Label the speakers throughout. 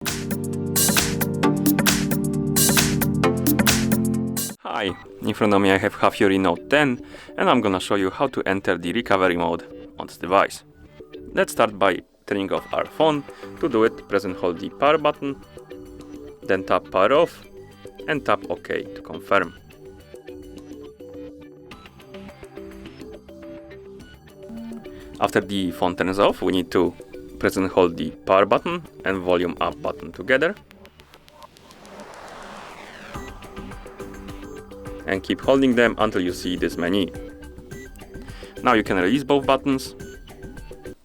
Speaker 1: Hi, in front of me I have HAFURY Note 10 and I'm gonna show you how to enter the recovery mode on this device. Let's start by turning off our phone. To do it, press and hold the power button, then tap power off and tap OK to confirm. After the phone turns off, we need to press and hold the power button and volume up button together. And keep holding them until you see this menu. Now you can release both buttons.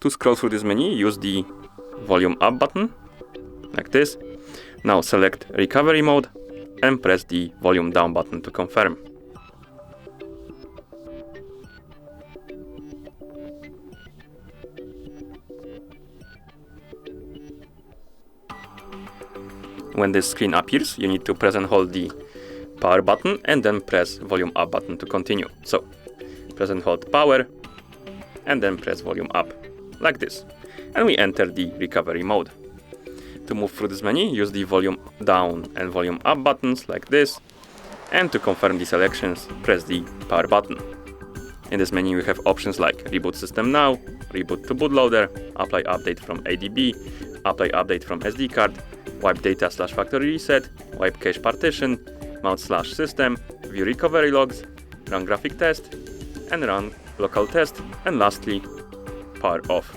Speaker 1: To scroll through this menu, use the volume up button, like this. Now select recovery mode and press the volume down button to confirm. When this screen appears, you need to press and hold the power button and then press volume up button to continue. So press and hold power and then press volume up, like this. And we enter the recovery mode. To move through this menu, use the volume down and volume up buttons like this. And to confirm the selections, press the power button. In this menu we have options like reboot system now, reboot to bootloader, apply update from ADB, apply update from SD card, wipe data / factory reset, wipe cache partition, mount / system, view recovery logs, run graphic test, and run local test, and lastly, power off.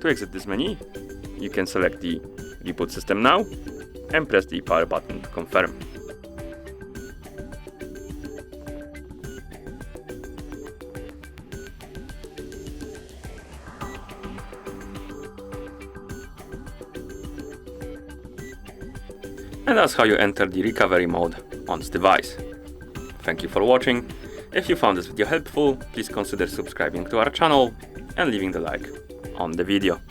Speaker 1: To exit this menu, you can select the reboot system now and press the power button to confirm. And that's how you enter the recovery mode on this device. Thank you for watching. If you found this video helpful, please consider subscribing to our channel and leaving the like on the video.